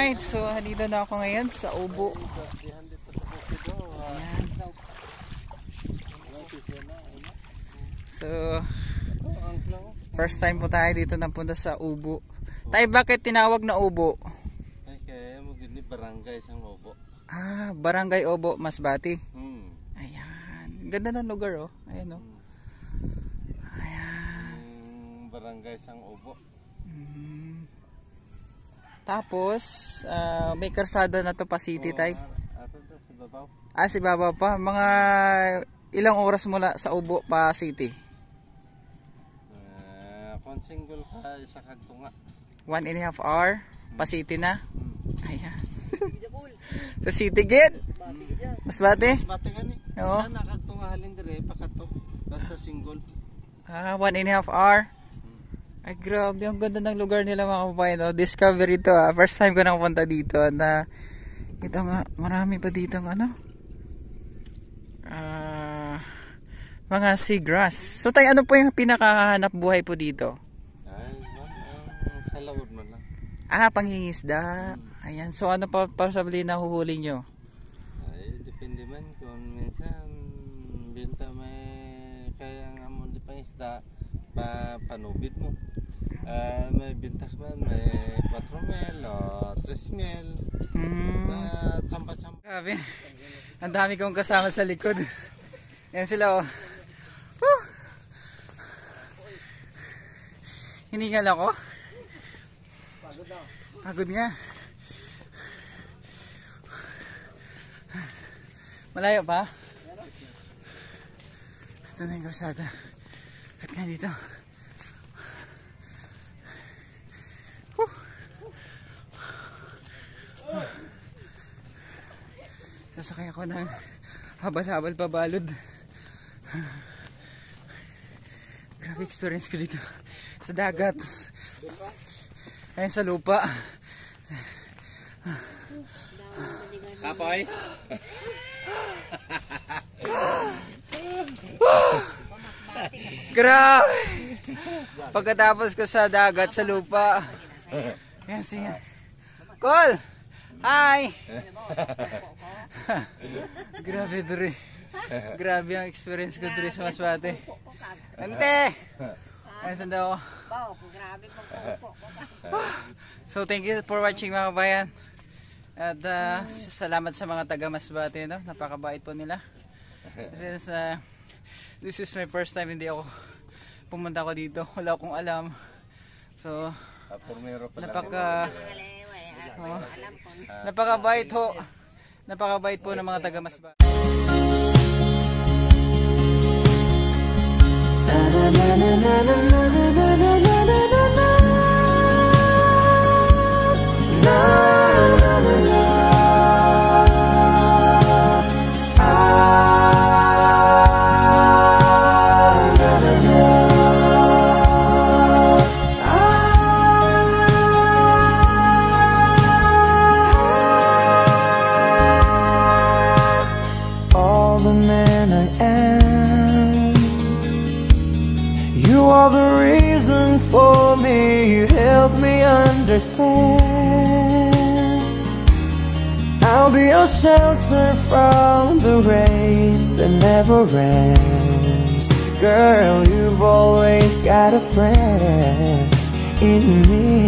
Alright, so halito na ako ngayon sa Ubo. Ayan. So, first time po tayo dito napunta sa Ubo. Tayo, bakit tinawag na Ubo? Ay, kaya magiging barangay sang Ubo. Ah, Barangay Ubo, Masbate. Ayan. Ganda ng lugar, oh. Ayan, oh. Ayan. Barangay sang Ubo. Tapos, may karsada na to pa city, tay. Ato to, si Babaw. Ah, si Babaw pa. Mga ilang oras mula sa Ubo pa city? Kung single ka, isa kagtunga. 1.5 hour pa city na. Ayan. Sa city gate. Masbate? Masbate nga ni. Oo. Isa nakagtunga halin dire, pakato. Basta single. Ah, 1.5 hour. Ay, grabe, ang ganda ng lugar nila mga kabayan, no? Discovery to, ah. First time ko nang punta dito na ito nga, marami pa dito ng ano, mga seagrass. So tayo, ano po yung pinakahanap buhay po dito? Ay, sa lawod mo lang. Ah, pangingisda. Ayan, so ano pa sabali na huhuli nyo? Ay, depende man kung minsan benta may kaya nga mo di pangisda panubid mo. May bintas man, may 4 mil o 3 mil na tsampa-tsampa. Grabe, ang dami kong kasama sa likod. Yan sila, oh. Woo! Hiningal ako. Pagod nga. Malayo pa? Ito na yung karsada. Kat nga dito. Sasakay ako ng habal-habal pabalod. Grabe experience ko dito sa dagat. Ayun sa lupa. Kapoy? Grabe! Pagkatapos ko sa dagat, sa lupa. Yan siya. Col! Hi! Grabe dure. Grabe ang experience ko dure sa Masbate. Ante! Ayun sanda ako. So thank you for watching mga kabayan. At salamat sa mga taga Masbate, no? Napakabait po nila. Since this is my first time, hindi ako pumunta ko dito. Wala akong alam. So napakabait ho. Napakabait po ng mga taga Masbate. For me, you help me understand. I'll be your shelter from the rain that never ends. Girl, you've always got a friend in me.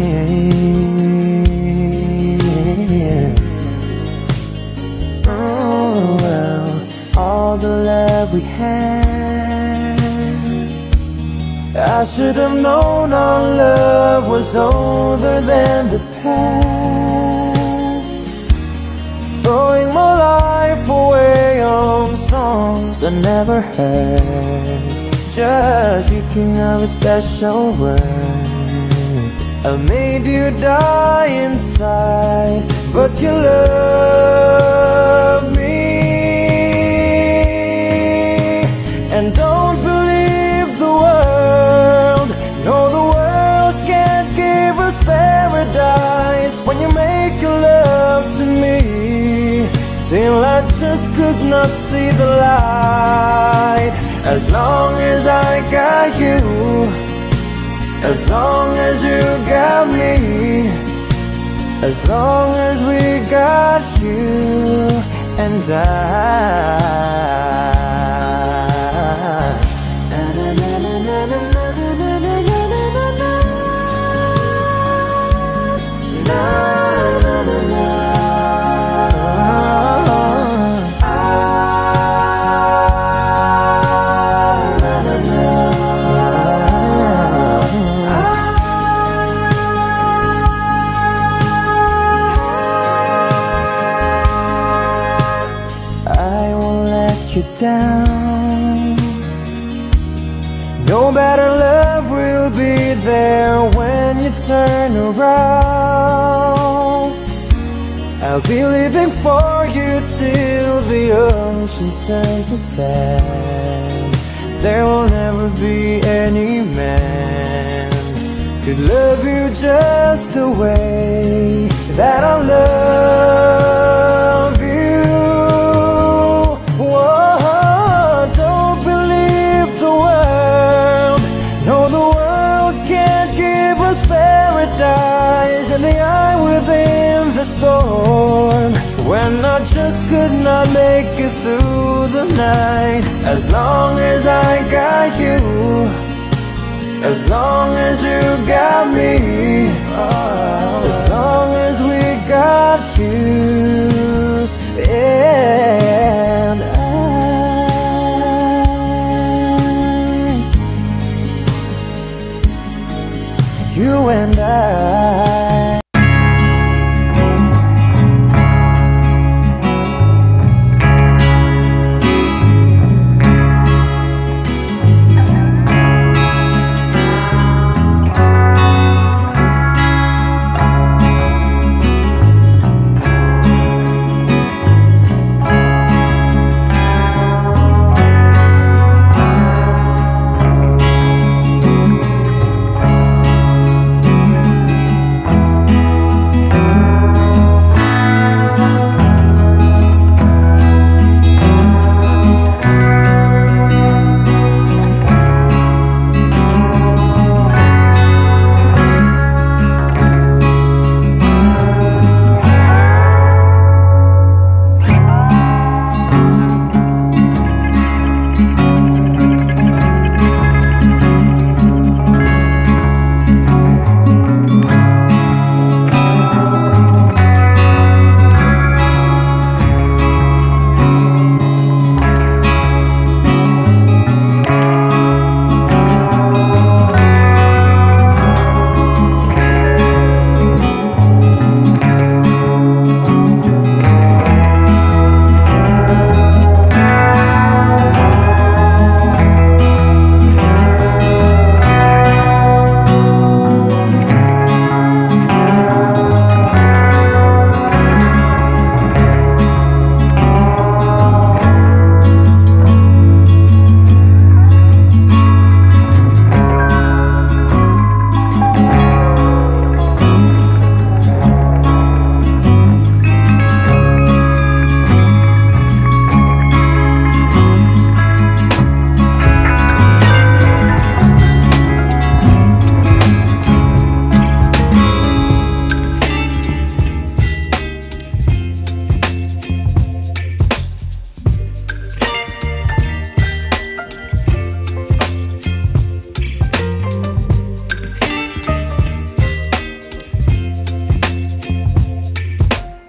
Oh, well, all the love we had, I should have known our love was older than the past. Throwing my life away on songs I never heard, just speaking of a special word. I made you die inside, but you love me. And don't believe the world. No, the world can't give us paradise when you make your love to me, till I just could not see the light. As long as I got you, as long as you got me, as long as we got you and I. Down. No better love will be there when you turn around. I'll be living for you till the oceans turn to sand. There will never be any man could love you just the way that I love you. In the eye within the storm, when I just could not make it through the night. As long as I got you, as long as you got me, as long as we got you and I, you and I.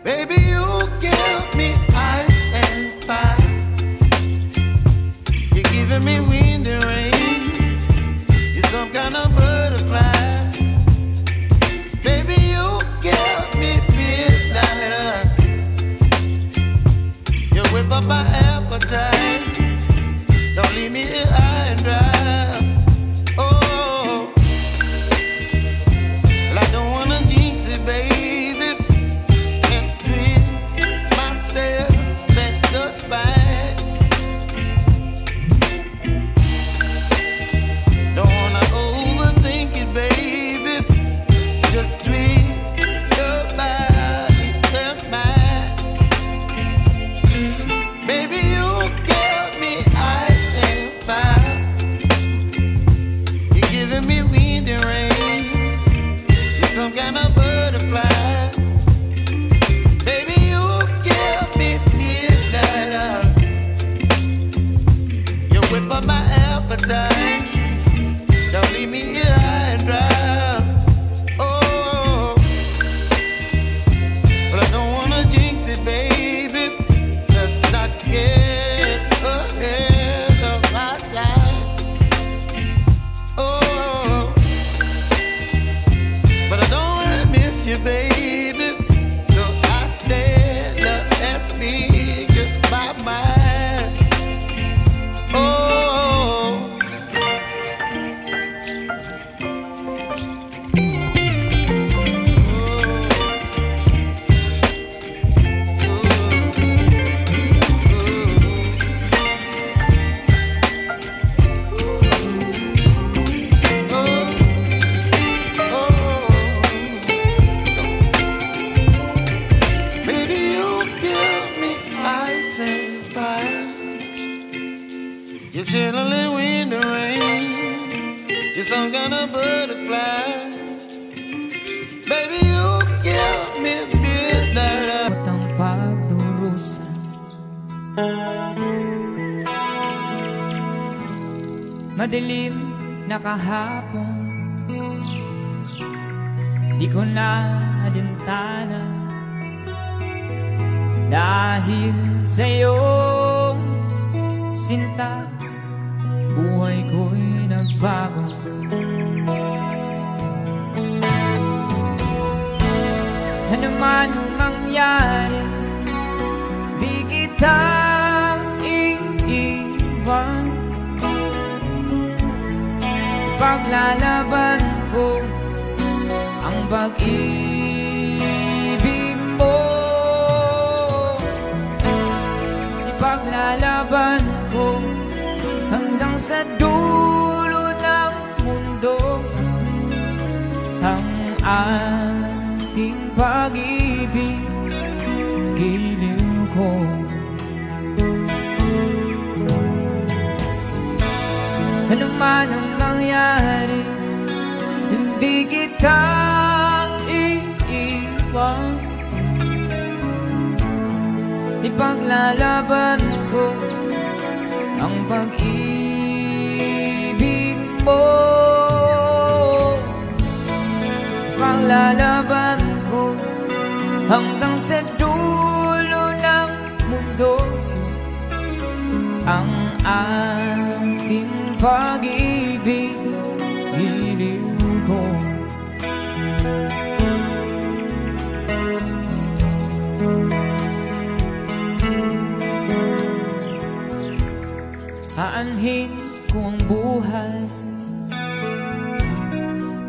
Baby, you madilim na kahapon, di ko na alintana dahil sa'yo, sinta, buhay ko'y nagbago. Ano man ang mangyari, di kita iiwan. Paglalaban ko ang pag-ibig mo, ipaglalaban ko hanggang sa dulo ng mundo ang ating pag-ibig, giliw ko. Ano man ang mangyari, hindi kita iiwan. Ipaglalaban ko ang pag-ibig mo, ipaglalaban ko hanggang sa dulo ng mundo ang ating pag-ibig, giliw ko. Aanhin ko ang buhay,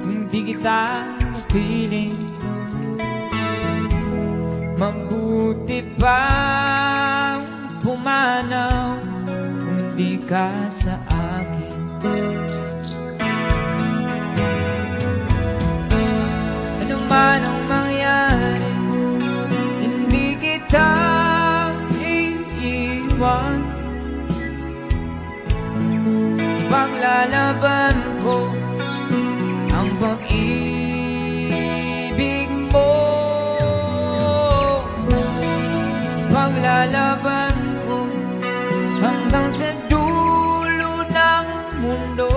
hindi kita mapiling. Mabuti pang pumanaw kung hindi ka sa akin. Ano man ang mangyari, hindi kita iiwan. Ipaglalaban ko ang pag-ibig mo, ipaglalaban ko hanggang sa dulo ng mundo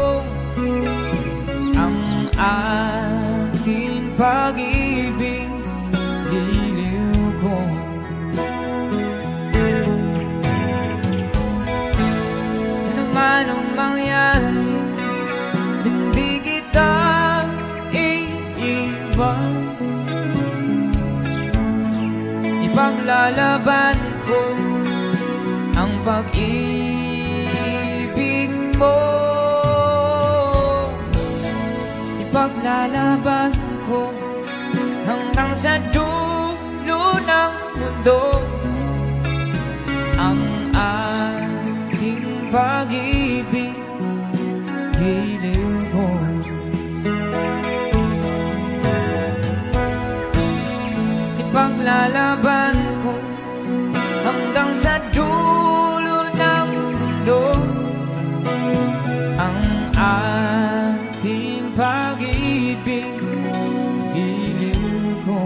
ang ating pag-ibig, giliw ko. Ano man ang mangyari, hindi kita iiwan. Ipaglalaban ko ang pag-ibig mo, ipaglalaban ko hanggang sa dulo ng mundo ang ating pag-ibig, giliw ko. Ipaglalaban ko hanggang sa dulo ng mundo ang ating pag-ibig, giliw ko.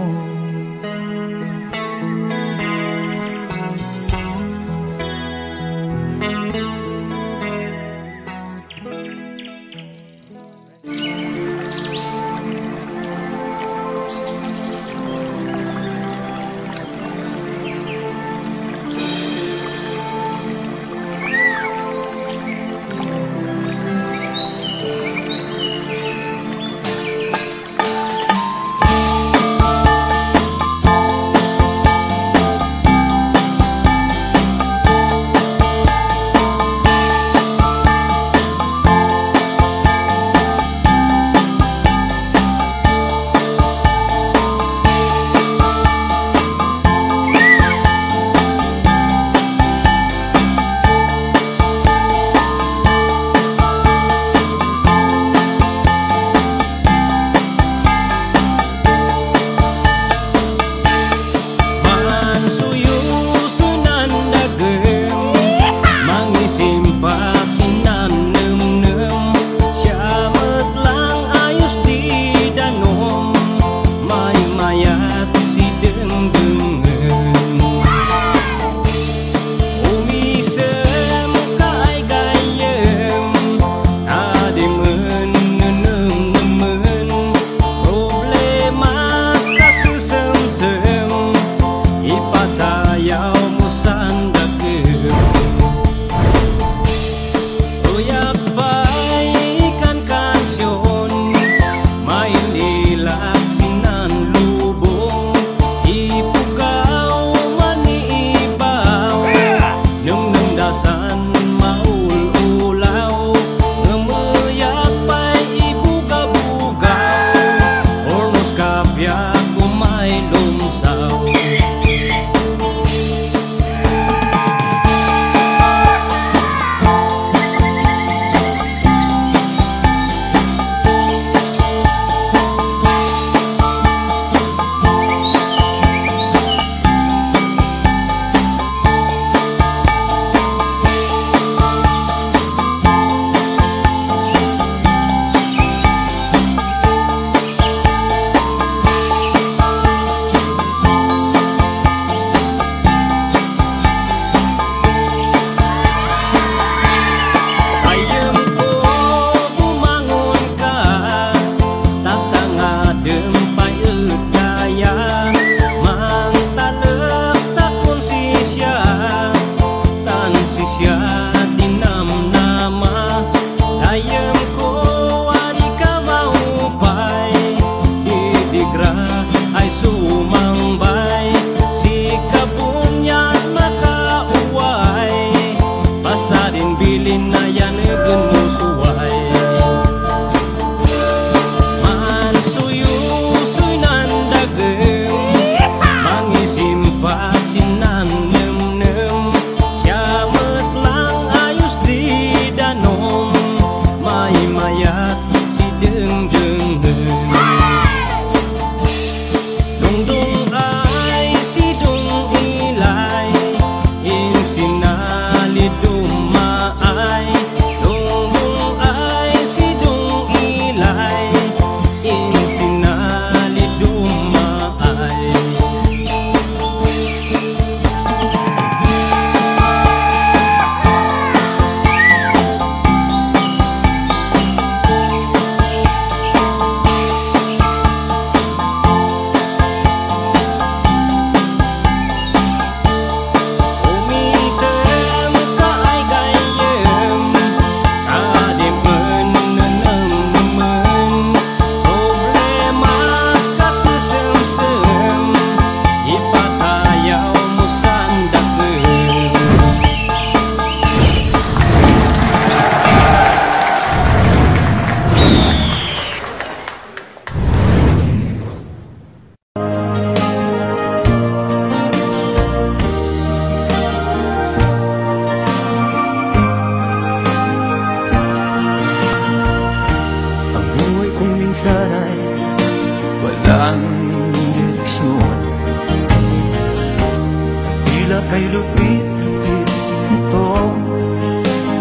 kay lupit-lupit itong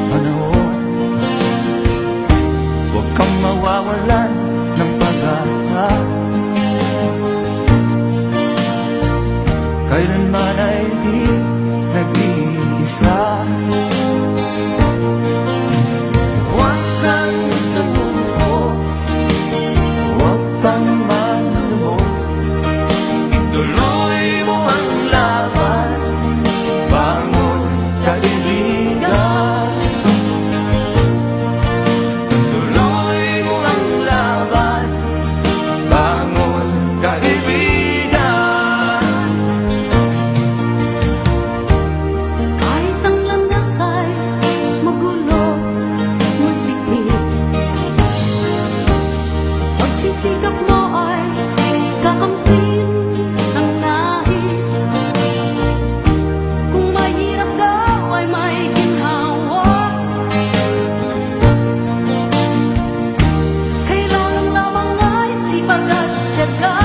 panahon. Huwag kang mawawalan ng pag-asa, kailanman ay di nag-iisa. Huwag kang sumuko, huwag kang manlumog, ituloy mo ang laban, bangon kaibigan. Ituloy mo ang laban, bangon kaibigan. Kahit ang landas ay magulo, masikip, sa pagsisikap mo ay kakamtin ang nais. Kung mahirap daw ay may ginhawa, kailangan lamang ay sipag at tiyaga.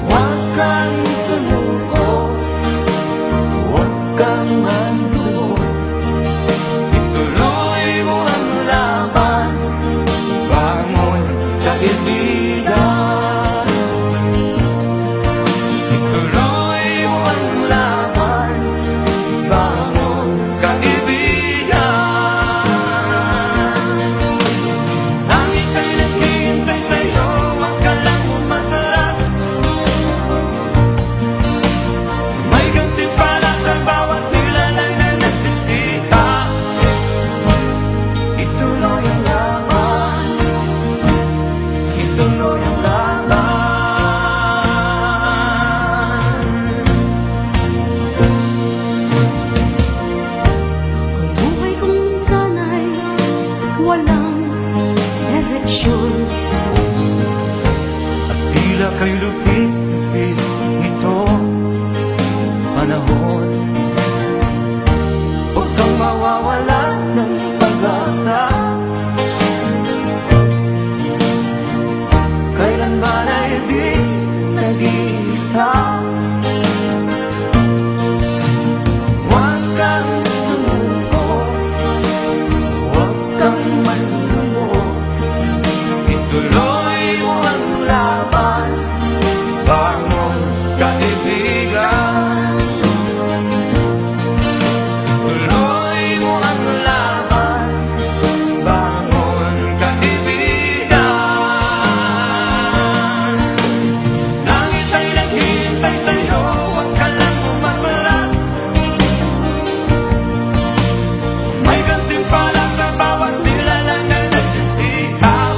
Huwag kang sumuko, huwag kang manlumog, ituloy mo ang laban, bangon kaibigan. Ituloy mo ang laban, bangon kaibigan. Langit ay naghihintay sa'yo, huwag ka lang umatras. May gantimpala sa bawat nilalang na nagsisikap. Ituloy ang laban, ituloy ang laban. Ang buhay kong minsan ay walang direksyon, At tila kay lupit-lupit nitong panahon. Huwag kang mawawalan ng pag-asa, kailanman ay di nag-iisa. Huwag kang sumuko, huwag kang manlumog, ituloy mo ang laban, bangon kaibigan. Ituloy mo ang laban, bangon kaibigan. Langit ay naghihintay sa'yo, huwag ka lang umatras. May gantimpala sa bawat nilalang na nagsisikap.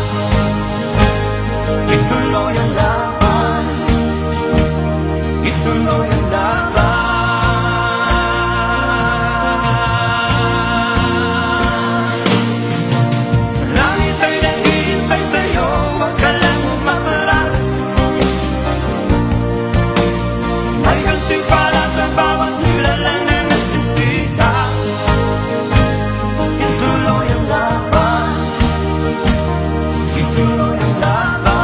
Ituloy ang laban, ituloy ang laban. Langit ay naghihintay sa'yo, huwag ka lang umatras. May gantimpala sa bawat nilalang na nagsisikap. Ituloy ang laban, ituloy ang laban.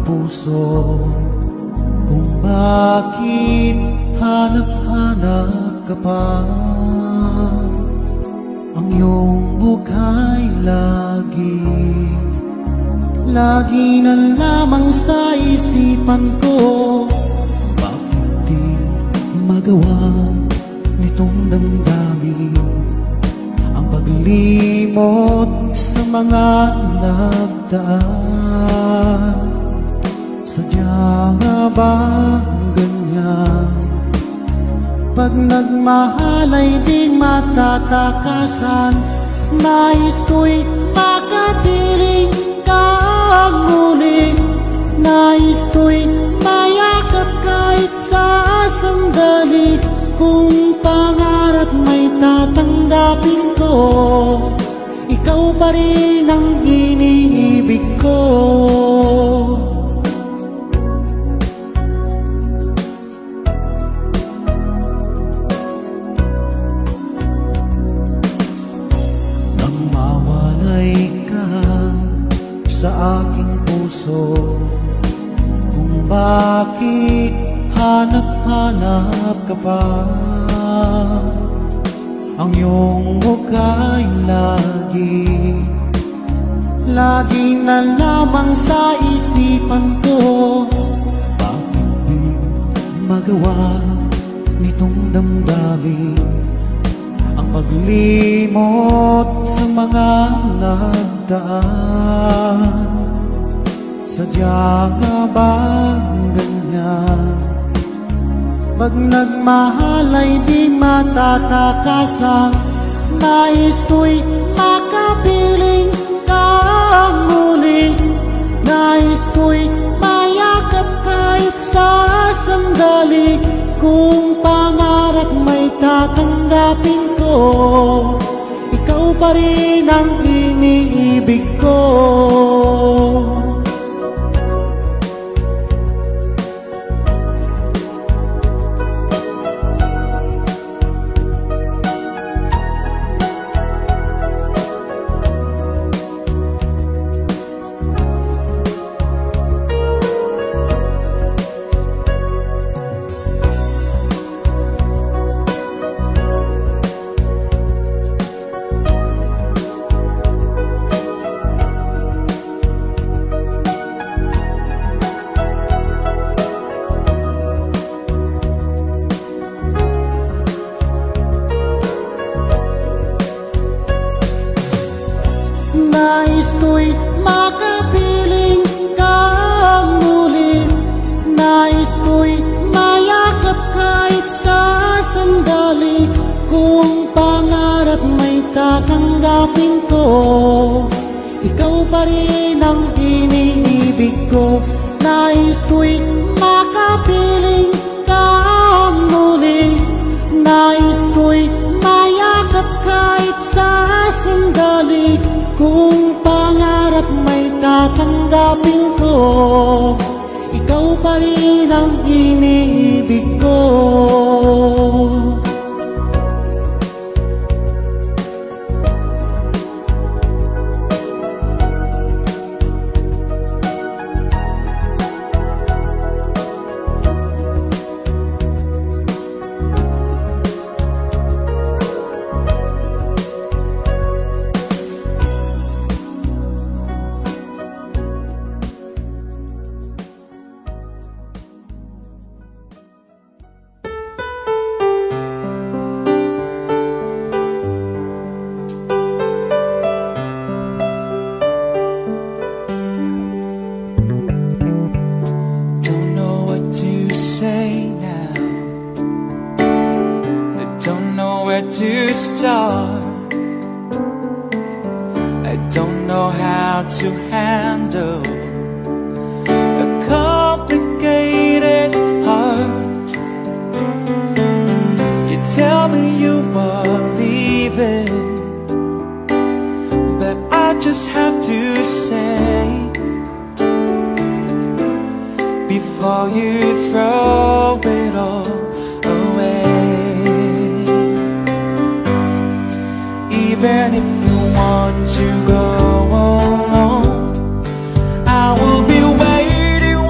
puso kung bakit hanap-hanap ka pa. Ang iyong bukha'y lagi na lamang sa isipan ko. Bakit di magawa nitong damdamin ang paglimot sa mga nagdaan? Sadya nga ba ganyan? Pag nagmahal ay di matatakasan. Nais ko'y makapiling kang muli. Nais ko'y mayakap kahit sa sandali. Kung pangarap may tatanggapin ko, ikaw pa rin ang iniibig ko. Nang mawalay ka sa aking puso, kung bakit hanap-hanap ka pa. Ang iyong mukha'y lagi na lamang sa isipan ko. Bakit di magawa nitong damdamin ang paglimot sa mga nagdaan? Sadya nga ba ganyan? Pag nagmahal ay di matatakasan. Nais ko'y makapiling kang muli. Nais ko'y mayakap kahit sa sandali. Kung pangarap may tatanggapin ko, ikaw pa rin ang iniibig ko. Nais ko'y makapiling kang muli. Nais ko'y mayakap kahit sa sandali. Kung pangarap may tatanggapin ko, ikaw pa rin ang iniibig ko. Nais ko'y makapiling kang muli. Nais ko'y mayakap kahit sa sandali. Kung pangarap may tatanggapin ko, ikaw pa rin ang iniibig ko. To start, I don't know how to handle a complicated heart. You tell me you are leaving, but I just have to say before you throw it all away. Even if you want to go alone, I will be waiting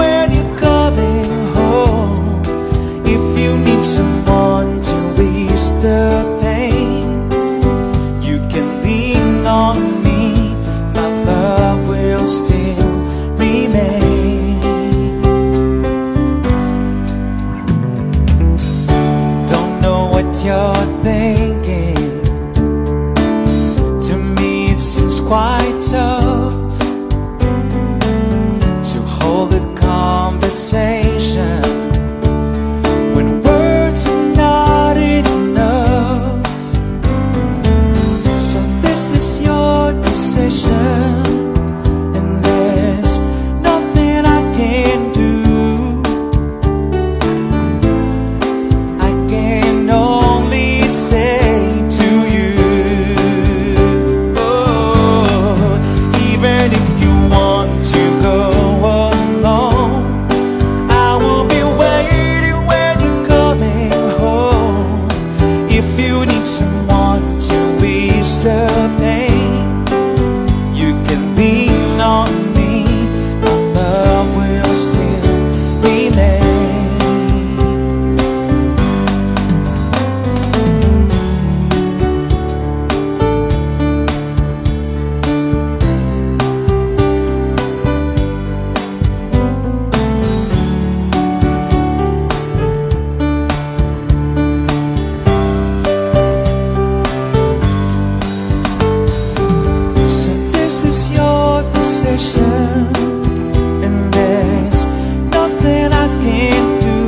is your decision, and there's nothing I can do. I can only say to you, oh, even if you want to go alone, I will be waiting when you're coming home. If you need someone to ease the pain, you can lean on me. My love will still remain. So this is your decision, and there's nothing I can do.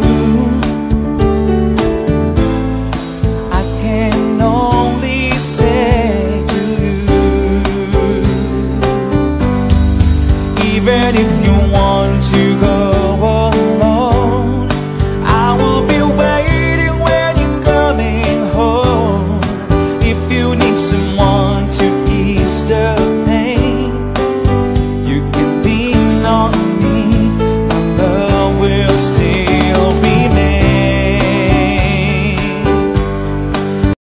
I can only say to you, even if you want to go